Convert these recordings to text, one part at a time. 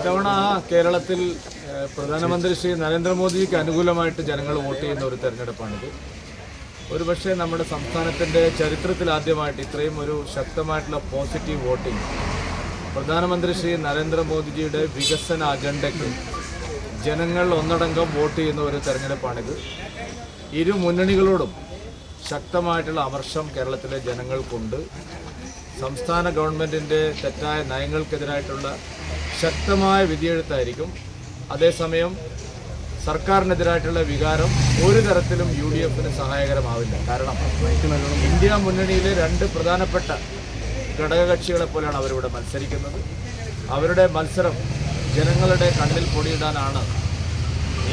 ഇത്തവണ കേരളത്തിൽ പ്രധാനമന്ത്രി ശ്രീ നരേന്ദ്രമോദിക്ക് അനുകൂലമായിട്ട് ജനങ്ങൾ വോട്ട് ചെയ്യുന്ന ഒരു തെരഞ്ഞെടുപ്പാണിത്. ഒരുപക്ഷെ നമ്മുടെ സംസ്ഥാനത്തിൻ്റെ ചരിത്രത്തിൽ ആദ്യമായിട്ട് ഇത്രയും ഒരു ശക്തമായിട്ടുള്ള പോസിറ്റീവ് വോട്ടിംഗ് പ്രധാനമന്ത്രി ശ്രീ നരേന്ദ്രമോദിജിയുടെ വികസന അജണ്ടയ്ക്ക് ജനങ്ങൾ ഒന്നടങ്കം വോട്ട് ചെയ്യുന്ന ഒരു തെരഞ്ഞെടുപ്പാണിത്. ഇരു മുന്നണികളോടും ശക്തമായിട്ടുള്ള അമർഷം കേരളത്തിലെ ജനങ്ങൾക്കുണ്ട്. സംസ്ഥാന ഗവൺമെൻറ്റിൻ്റെ തെറ്റായ നയങ്ങൾക്കെതിരായിട്ടുള്ള ശക്തമായ വിധിയെഴുത്തായിരിക്കും. അതേസമയം സർക്കാരിനെതിരായിട്ടുള്ള വികാരം ഒരു തരത്തിലും UDFന് സഹായകരമാവില്ല. കാരണം ഇന്ത്യ മുന്നണിയിലെ രണ്ട് പ്രധാനപ്പെട്ട ഘടകകക്ഷികളെ പോലെയാണ് അവരിവിടെ മത്സരിക്കുന്നത്. അവരുടെ മത്സരം ജനങ്ങളുടെ കണ്ണിൽ പൊടിയിടാനാണ്.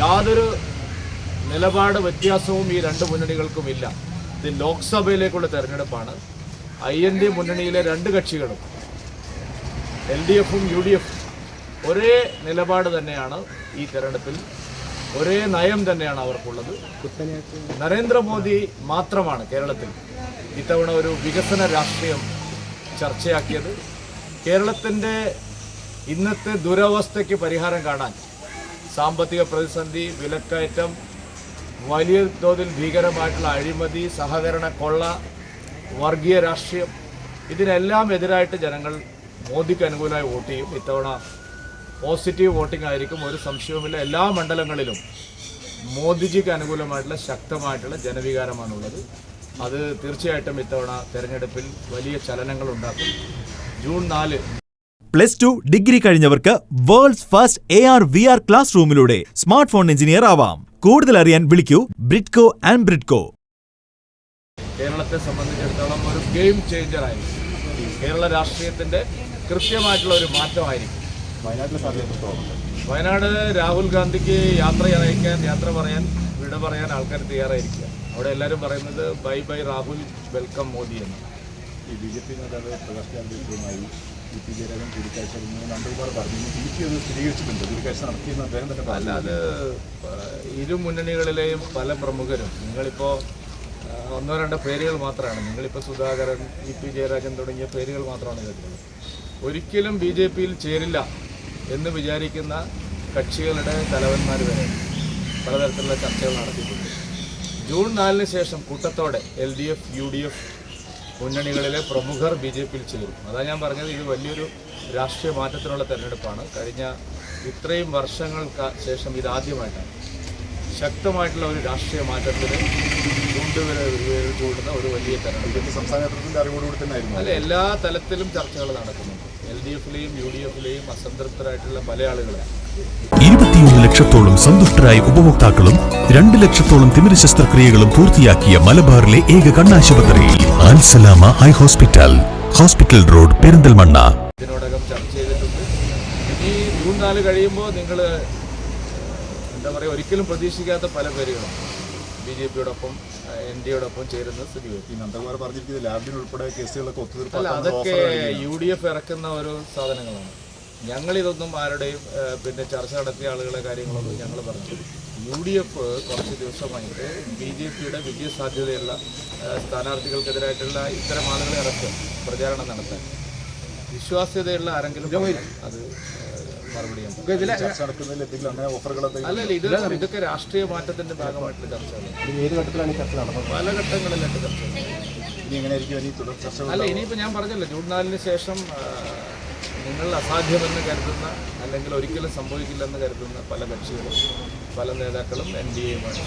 യാതൊരു നിലപാട് വ്യത്യാസവും ഈ രണ്ട് മുന്നണികൾക്കുമില്ല. ഇത് ലോക്സഭയിലേക്കുള്ള തെരഞ്ഞെടുപ്പാണ്. IND മുന്നണിയിലെ രണ്ട് കക്ഷികളും LDFും UDF ഒരേ നിലപാട് തന്നെയാണ് ഈ തെരഞ്ഞെടുപ്പിൽ, ഒരേ നയം തന്നെയാണ് അവർക്കുള്ളത്. നരേന്ദ്രമോദി മാത്രമാണ് കേരളത്തിൽ ഇത്തവണ ഒരു വികസന രാഷ്ട്രീയം ചർച്ചയാക്കിയത്. കേരളത്തിൻ്റെ ഇന്നത്തെ ദുരവസ്ഥയ്ക്ക് പരിഹാരം കാണാൻ സാമ്പത്തിക പ്രതിസന്ധി, വിലക്കയറ്റം, വലിയ തോതിൽ ഭീകരമായിട്ടുള്ള അഴിമതി, സഹകരണ കൊള്ള, വർഗീയ രാഷ്ട്രീയം, ഇതിനെല്ലാം എതിരായിട്ട് ജനങ്ങൾ മോദിക്ക് അനുകൂലമായി വോട്ട് ചെയ്യും. ഇത്തവണ പോസിറ്റീവ് വോട്ടിംഗ് ആയിരിക്കും, ഒരു സംശയവുമില്ല. എല്ലാ മണ്ഡലങ്ങളിലും മോദിജിക്ക് അനുകൂലമായിട്ടുള്ള ശക്തമായിട്ടുള്ള ജനവികാരമാണുള്ളത്. അത് തീർച്ചയായിട്ടും ഇത്തവണ തെരഞ്ഞെടുപ്പിൽ വലിയ ചലനങ്ങൾ ഉണ്ടാക്കും. ജൂൺ 4 +2 ഡിഗ്രി കഴിഞ്ഞവർക്ക് വേൾഡ്സ് ഫസ്റ്റ് AR/VR ക്ലാസ് റൂമിലൂടെ സ്മാർട്ട് ഫോൺ എഞ്ചിനീയർ ആവാം. കൂടുതൽ അറിയാൻ വിളിക്കൂ ബ്രിഡ്കോ ആൻഡ് ബ്രിഡ്കോ. കേരളത്തെ സംബന്ധിച്ചിടത്തോളം ഒരു ഗെയിം ചേഞ്ചറായിരിക്കും. കേരള രാഷ്ട്രീയത്തിൻ്റെ കൃത്യമായിട്ടുള്ള ഒരു മാറ്റമായിരിക്കും. വയനാട് രാഹുൽ ഗാന്ധിക്ക് യാത്ര പറയാൻ വിട പറയാൻ ആൾക്കാർ തയ്യാറായിരിക്കുക. അവിടെ എല്ലാവരും പറയുന്നത് bye bye Rahul, welcome Modi എന്ന്. ഈ BJP നേതാവ് പ്രകാശ് ജാവ്ദേക്കറുമായി EP ജയരാജൻ കൂടിക്കാഴ്ച നമ്പൂതിരി പറഞ്ഞു. അത് സ്ഥിരീകരിച്ചിട്ടുണ്ട്, കൂടിക്കാഴ്ച നടത്തിയെന്ന് അദ്ദേഹം തന്നെ. അല്ല, അത് ഇരു മുന്നണികളിലെയും പല പ്രമുഖരും, നിങ്ങളിപ്പോൾ ഒന്നോ രണ്ടോ പേരുകൾ മാത്രമാണ്, നിങ്ങളിപ്പോൾ സുധാകരൻ, EP ജയരാജൻ തുടങ്ങിയ പേരുകൾ മാത്രമാണ് കേൾക്കുന്നത്. ഒരിക്കലും BJPയിൽ ചേരില്ല എന്ന് വിചാരിക്കുന്ന കക്ഷികളുടെ തലവന്മാർ വരെ പലതരത്തിലുള്ള ചർച്ചകൾ നടത്തിയിട്ടുണ്ട്. ജൂൺ 4 ശേഷം കൂട്ടത്തോടെ LDF, UDF മുന്നണികളിലെ പ്രമുഖർ BJPയിൽ ചേരും. അതാണ് ഞാൻ പറഞ്ഞത്, ഇത് വലിയൊരു രാഷ്ട്രീയ മാറ്റത്തിനുള്ള തെരഞ്ഞെടുപ്പാണ്. കഴിഞ്ഞ ഇത്രയും വർഷങ്ങൾക്ക് ശേഷം ഇതാദ്യമായിട്ടാണ് ശക്തമായിട്ടുള്ള ഒരു രാഷ്ട്രീയ മാറ്റത്തിന് ചൂണ്ടുന്ന ഒരു വലിയ തെരഞ്ഞെടുപ്പ്. സംസ്ഥാനത്തിന്റെ അറിവോടുകൂടി തന്നെ ആയിരുന്നു. അല്ല, എല്ലാ തലത്തിലും ചർച്ചകൾ നടക്കുന്നുണ്ട്. LDFിലെയും UDFിലെയും അസംതൃപ്തരായിട്ടുള്ള പല ആളുകളാണ്. 21 ലക്ഷത്തോളം സന്തുഷ്ടരായ ഉപഭോക്താക്കളും 2 ലക്ഷത്തോളം തിമിര ശസ്ത്രക്രിയകളും പൂർത്തിയാക്കിയ മലബാറിലെ ഏക കണ്ണാശുപത്രി അൽ സലാമ ഹൈ ഹോസ്പിറ്റൽ റോഡ്, പെരിന്തൽമണ്ണ. ഇതിനോടകം ചർച്ച ചെയ്തിട്ടുണ്ട്. ഇനി ജൂൺ 4 കഴിയുമ്പോൾ നിങ്ങൾ എന്താ പറയുക, ഒരിക്കലും പ്രതീക്ഷിക്കാത്ത പല പേരുകളും BJPയോടൊപ്പം NDയോടൊപ്പം ചേരുന്ന സ്ഥിതി വരും. ഈ നന്ദകുമാർ പറഞ്ഞിരിക്കുന്നത് ലാബിനുൾപ്പെടെ കേസുകളൊക്കെ ഒത്തുതീർപ്പ്. അല്ല, അതൊക്കെ UDF ഇറക്കുന്ന ഓരോ സാധനങ്ങളാണ്. ഞങ്ങളിതൊന്നും ആരുടെയും ചർച്ച നടത്തിയ ആളുകളെ കാര്യങ്ങളൊന്നും ഞങ്ങൾ പറഞ്ഞു. UDF കുറച്ച് ദിവസമായിട്ട് BJPയുടെ വിജയസാധ്യതയുള്ള സ്ഥാനാർത്ഥികൾക്കെതിരായിട്ടുള്ള ഇത്തരം ആളുകളെ ഇറക്കും പ്രചാരണം നടത്താൻ. വിശ്വാസ്യതയുള്ള ആരെങ്കിലും അത് മറുപടി അല്ലല്ല, ഇതൊക്കെ രാഷ്ട്രീയ മാറ്റത്തിന്റെ ഭാഗമായിട്ടുള്ള ചർച്ചകൾ പല ഘട്ടങ്ങളിലായിട്ട് ചർച്ചകൾ. അല്ല, ഇനിയിപ്പോൾ ഞാൻ പറഞ്ഞല്ലോ, ജൂൺ 4 ശേഷം നിങ്ങൾ അസാധ്യമെന്ന് കരുതുന്ന, അല്ലെങ്കിൽ ഒരിക്കലും സംഭവിക്കില്ലെന്ന് കരുതുന്ന പല കക്ഷികളും പല നേതാക്കളും NDAയുമാണ്.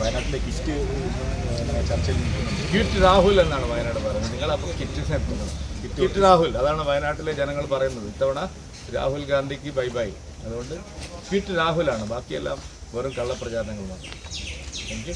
വയനാട്ടിലെ ചർച്ചയിൽ ക്വിറ്റ് രാഹുൽ എന്നാണ് വയനാട് പറയുന്നത്. നിങ്ങളപ്പോൾ ക്വിറ്റ് രാഹുൽ, അതാണ് വയനാട്ടിലെ ജനങ്ങൾ പറയുന്നത്. ഇത്തവണ രാഹുൽ ഗാന്ധിക്ക് ബൈ ബൈ. അതുകൊണ്ട് ക്വിറ്റ് രാഹുലാണ്, ബാക്കിയെല്ലാം വെറും കള്ളപ്രചാരണങ്ങൾ മാത്രം. Thank you.